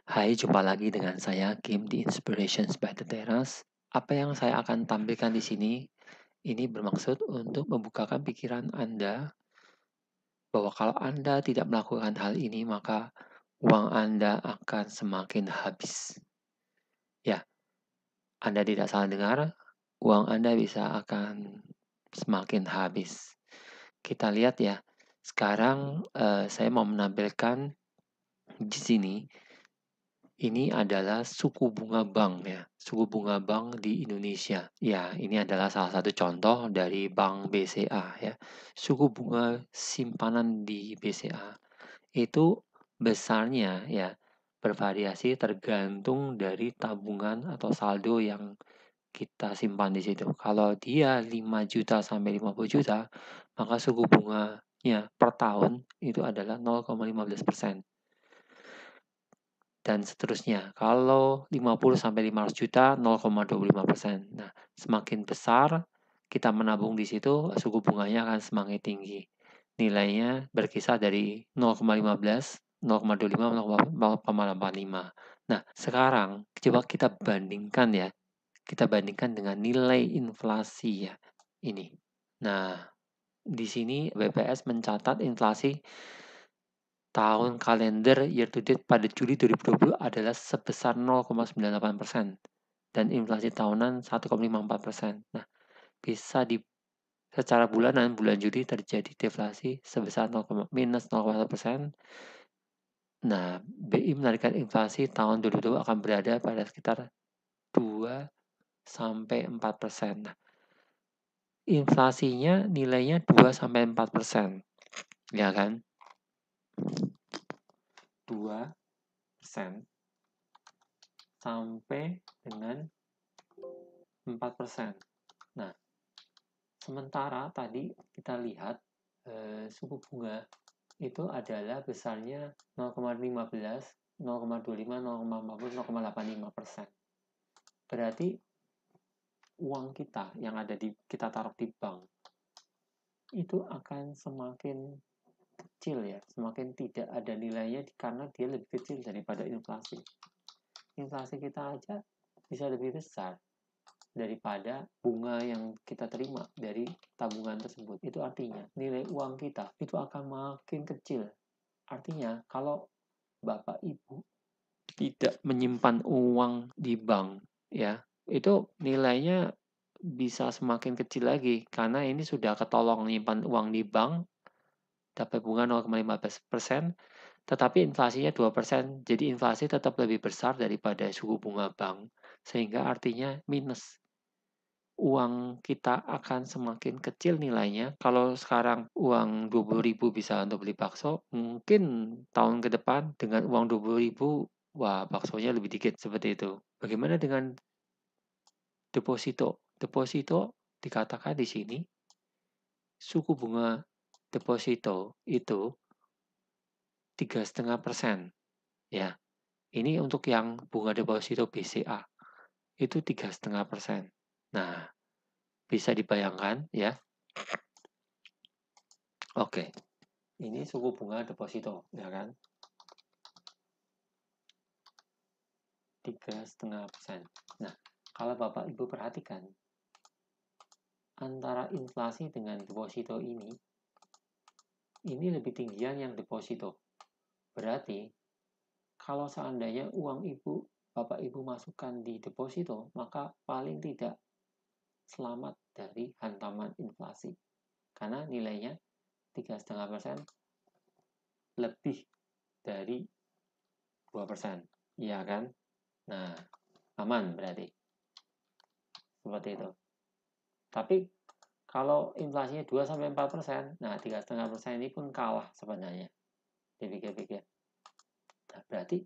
Hai, jumpa lagi dengan saya Kim di Inspirations by the Terrace. Apa yang saya akan tampilkan di sini, ini bermaksud untuk membukakan pikiran Anda bahwa kalau Anda tidak melakukan hal ini, maka uang Anda akan semakin habis. Ya, Anda tidak salah dengar, uang Anda bisa akan semakin habis. Kita lihat ya, sekarang saya mau menampilkan di sini. Ini adalah suku bunga bank ya, suku bunga bank di Indonesia. Ya, ini adalah salah satu contoh dari Bank BCA ya. Suku bunga simpanan di BCA itu besarnya ya bervariasi tergantung dari tabungan atau saldo yang kita simpan di situ. Kalau dia 5 juta sampai 50 juta, maka suku bunganya per tahun itu adalah 0,15%. Dan seterusnya. Kalau 50 sampai 500 juta 0,25%. Nah, semakin besar kita menabung di situ, suku bunganya akan semakin tinggi. Nilainya berkisar dari 0,15, 0,25, 0,85. Nah, sekarang coba kita bandingkan ya. Kita bandingkan dengan nilai inflasi ya. Ini. Nah, di sini BPS mencatat inflasi tahun kalender year to date pada Juli 2020 adalah sebesar 0,98% dan inflasi tahunan 1,54%. Nah, bisa di secara bulanan bulan Juli terjadi deflasi sebesar minus 0,1%. Nah, BI menargetkan inflasi tahun 2020 akan berada pada sekitar 2 sampai 4%. Nah, inflasinya nilainya 2 sampai 4%. Ya kan? 2% sampai dengan 4%. Nah, sementara tadi kita lihat suku bunga itu adalah besarnya 0,15, 0,25, 0,40, 0,85%. Berarti uang kita yang ada kita taruh di bank itu akan semakin kecil ya, semakin tidak ada nilainya karena dia lebih kecil daripada inflasi. Inflasi kita aja bisa lebih besar daripada bunga yang kita terima dari tabungan tersebut. Itu artinya nilai uang kita itu akan makin kecil. Artinya kalau Bapak Ibu tidak menyimpan uang di bank ya, itu nilainya bisa semakin kecil lagi karena ini sudah ketolong menyimpan uang di bank dapat bunga 0,15%, tetapi inflasinya 2%. Jadi inflasi tetap lebih besar daripada suku bunga bank, sehingga artinya minus. Uang kita akan semakin kecil nilainya. Kalau sekarang uang 20.000 bisa untuk beli bakso, mungkin tahun ke depan dengan uang 20.000, wah baksonya lebih dikit seperti itu. Bagaimana dengan deposito? Deposito dikatakan di sini suku bunga deposito itu 3,5%. Ya, ini untuk yang bunga deposito BCA itu 3,5%. Nah, bisa dibayangkan ya. Oke, ini suku bunga deposito, ya kan? 3,5%. Nah, kalau Bapak Ibu perhatikan, antara inflasi dengan deposito ini lebih tinggian yang deposito. Berarti, kalau seandainya uang Ibu, Bapak Ibu masukkan di deposito, maka paling tidak selamat dari hantaman inflasi. Karena nilainya 3,5% lebih dari 2%. Iya kan? Nah, aman berarti. Seperti itu. Tapi kalau inflasinya 2-4%, nah 3,5% ini pun kalah sebenarnya. Dipikir-pikir. Nah, berarti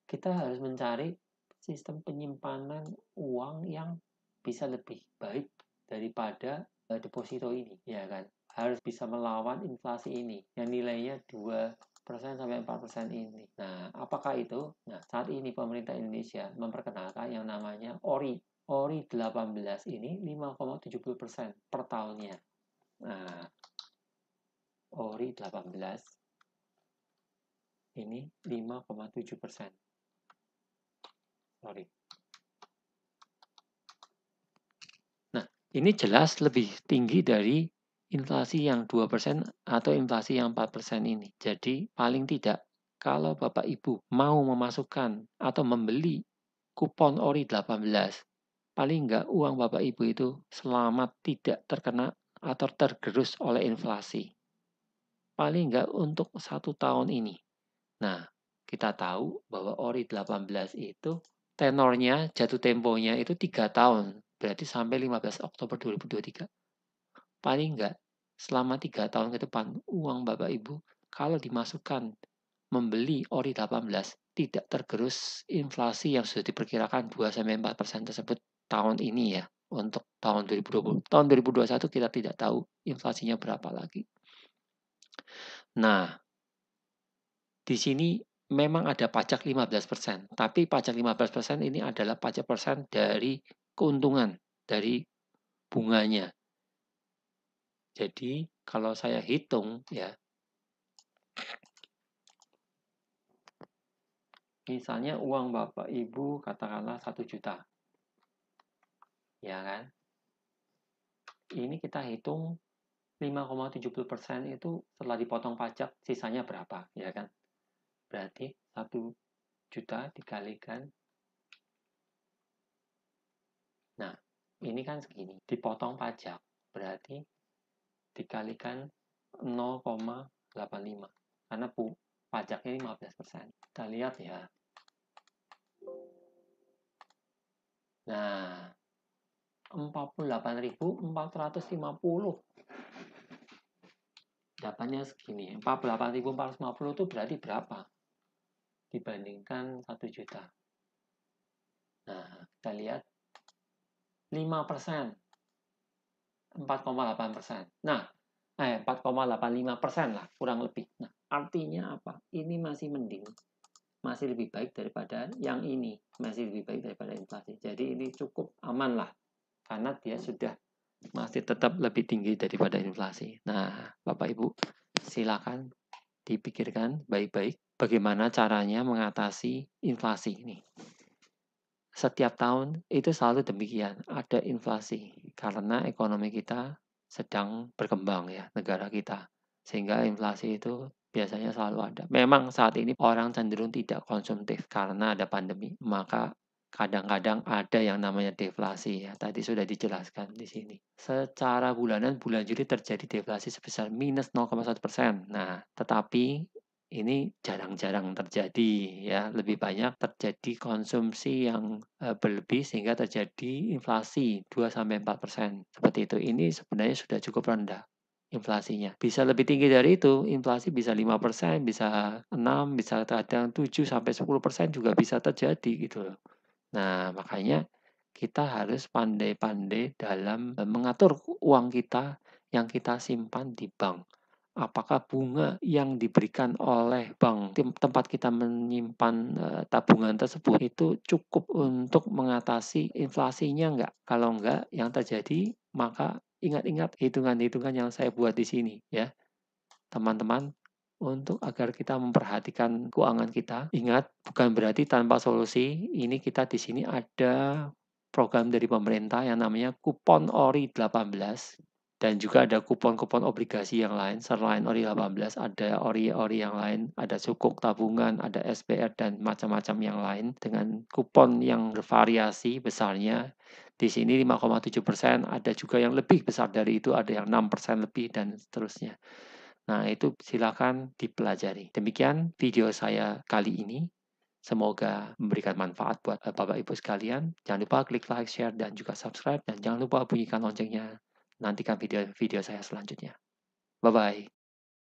kita harus mencari sistem penyimpanan uang yang bisa lebih baik daripada deposito ini, ya kan? Harus bisa melawan inflasi ini yang nilainya 2% sampai 4% ini. Nah, apakah itu? Nah, saat ini pemerintah Indonesia memperkenalkan yang namanya ORI. ORI 18 ini 5,70% per tahunnya. Nah, ORI 18 ini 5,7%. Sorry. Nah, ini jelas lebih tinggi dari inflasi yang 2% atau inflasi yang 4% ini. Jadi, paling tidak kalau Bapak Ibu mau memasukkan atau membeli kupon ORI 18, paling enggak uang Bapak Ibu itu selamat tidak terkena atau tergerus oleh inflasi. Paling enggak untuk 1 tahun ini. Nah, kita tahu bahwa ORI 18 itu tenornya, jatuh temponya itu 3 tahun. Berarti sampai 15 Oktober 2023. Paling enggak, selama 3 tahun ke depan, uang Bapak Ibu kalau dimasukkan membeli ORI 18 tidak tergerus inflasi yang sudah diperkirakan 2-4% tersebut tahun ini ya. Untuk tahun 2020. Tahun 2021 kita tidak tahu inflasinya berapa lagi. Nah, di sini memang ada pajak 15%, tapi pajak 15% ini adalah pajak persen dari keuntungan, dari bunganya. Jadi, kalau saya hitung ya, misalnya uang Bapak Ibu katakanlah 1 juta. Ya kan? Ini kita hitung 5,70% itu setelah dipotong pajak sisanya berapa, ya kan? Berarti 1 juta dikalikan. Nah, ini kan segini. Dipotong pajak, berarti dikalikan 0,85. Karena pajaknya 15%. Kita lihat ya. Nah, 48.450. Dapatnya segini. 48.450 itu berarti berapa? Dibandingkan 1 juta. Nah, kita lihat 5%. 4,8%. Nah, 4,85% lah kurang lebih. Nah, artinya apa? Ini masih mending. Masih lebih baik daripada yang ini. Masih lebih baik daripada inflasi. Jadi ini cukup aman lah. Karena dia sudah masih tetap lebih tinggi daripada inflasi. Nah, Bapak Ibu, silakan dipikirkan baik-baik bagaimana caranya mengatasi inflasi ini. Setiap tahun itu selalu demikian, ada inflasi karena ekonomi kita sedang berkembang ya, negara kita. Sehingga inflasi itu biasanya selalu ada. Memang saat ini orang cenderung tidak konsumtif karena ada pandemi, maka kadang-kadang ada yang namanya deflasi ya. Tadi sudah dijelaskan di sini. Secara bulanan bulan Juli terjadi deflasi sebesar minus 0,1%. Nah, tetapi ini jarang-jarang terjadi ya, lebih banyak terjadi konsumsi yang berlebih sehingga terjadi inflasi 2-4%. Seperti itu. Ini sebenarnya sudah cukup rendah inflasinya. Bisa lebih tinggi dari itu, inflasi bisa 5%, bisa 6, bisa kadang 7-10% juga bisa terjadi gitu loh. Nah, makanya kita harus pandai-pandai dalam mengatur uang kita yang kita simpan di bank. Apakah bunga yang diberikan oleh bank tempat kita menyimpan tabungan tersebut itu cukup untuk mengatasi inflasinya enggak? Kalau enggak, yang terjadi maka ingat-ingat hitungan-hitungan yang saya buat di sini ya. Teman-teman, untuk agar kita memperhatikan keuangan kita, ingat bukan berarti tanpa solusi. Ini kita di sini ada program dari pemerintah yang namanya kupon ORI 18. Dan juga ada kupon-kupon obligasi yang lain. Selain ORI 18, ada ORI-ORI yang lain. Ada sukuk tabungan, ada SPR, dan macam-macam yang lain. Dengan kupon yang bervariasi besarnya. Di sini 5,7%, ada juga yang lebih besar dari itu, ada yang 6% lebih, dan seterusnya. Nah, itu silakan dipelajari. Demikian video saya kali ini. Semoga memberikan manfaat buat Bapak Ibu sekalian. Jangan lupa klik like, share, dan juga subscribe. Dan jangan lupa bunyikan loncengnya. Nantikan video-video saya selanjutnya. Bye-bye.